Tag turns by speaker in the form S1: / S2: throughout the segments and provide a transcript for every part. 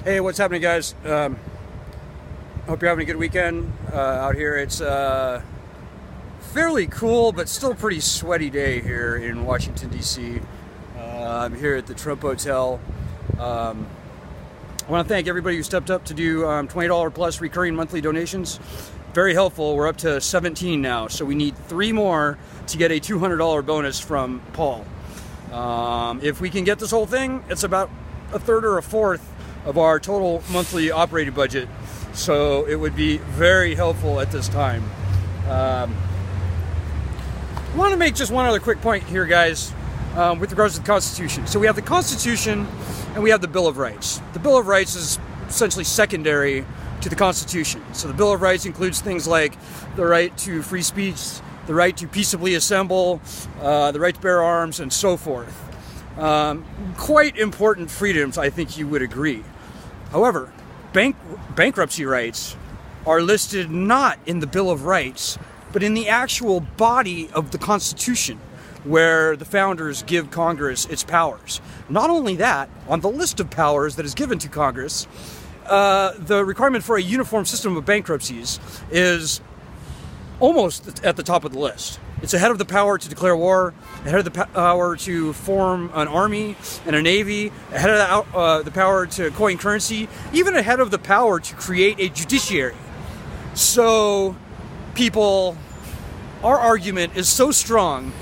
S1: Hey, what's happening, guys? Hope you're having a good weekend out here. It's fairly cool, but still pretty sweaty day here in Washington, D.C. I'm here at the Trump Hotel. I want to thank everybody who stepped up to do $20 plus recurring monthly donations. Very helpful. We're up to 17 now, so we need 3 more to get a $200 bonus from Paul. If we can get this whole thing, it's about a third or a fourth of our total monthly operating budget, so it would be very helpful at this time. I want to make just one other quick point here, guys, with regards to the Constitution. So we have the Constitution and we have the Bill of Rights. The Bill of Rights is essentially secondary to the Constitution. So the Bill of Rights includes things like the right to free speech, the right to peaceably assemble, the right to bear arms, and so forth. Quite important freedoms, I think you would agree. However, bankruptcy rights are listed not in the Bill of Rights, but in the actual body of the Constitution, where the founders give Congress its powers. Not only that, on the list of powers that is given to Congress, the requirement for a uniform system of bankruptcies is almost at the top of the list. It's ahead of the power to declare war, ahead of the power to form an army and a navy, ahead of the power to coin currency, even ahead of the power to create a judiciary. So, people, our argument is so strong,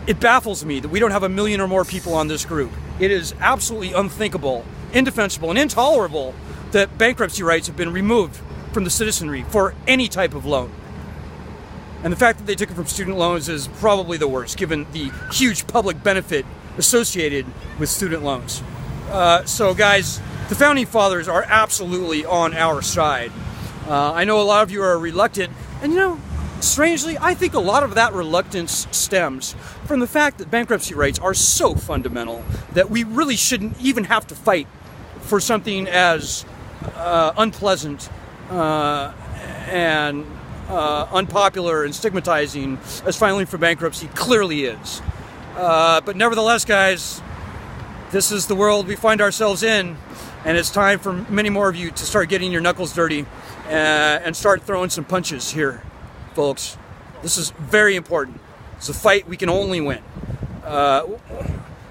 S1: it baffles me that we don't have 1 million or more people on this group. It is absolutely unthinkable, indefensible, and intolerable that bankruptcy rights have been removed from the citizenry for any type of loan. And the fact that they took it from student loans is probably the worst, given the huge public benefit associated with student loans. So guys, the Founding Fathers are absolutely on our side. I know a lot of you are reluctant, and you know, strangely, I think a lot of that reluctance stems from the fact that bankruptcy rights are so fundamental that we really shouldn't even have to fight for something as unpleasant and unpopular and stigmatizing as filing for bankruptcy clearly is. But nevertheless, guys, this is the world we find ourselves in, and it's time for many more of you to start getting your knuckles dirty and start throwing some punches here, folks. This is very important. It's a fight we can only win.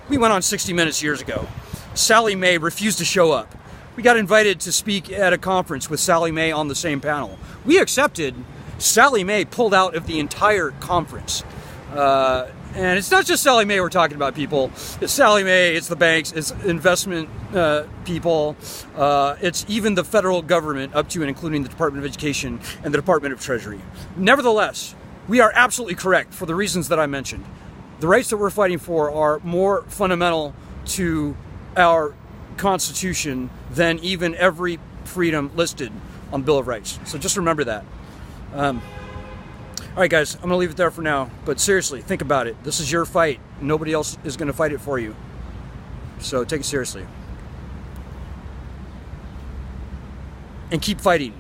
S1: We went on 60 Minutes years ago. Sallie Mae refused to show up. We got invited to speak at a conference with Sallie Mae on the same panel. We accepted. Sallie Mae pulled out of the entire conference. And it's not just Sallie Mae we're talking about, people. It's Sallie Mae, it's the banks, it's investment people, it's even the federal government, up to and including the Department of Education and the Department of Treasury. Nevertheless, we are absolutely correct for the reasons that I mentioned. The rights that we're fighting for are more fundamental to our Constitution than even every freedom listed on the Bill of Rights. So just remember that. All right, guys, I'm going to leave it there for now. But seriously, think about it. This is your fight. Nobody else is going to fight it for you. So take it seriously. And keep fighting.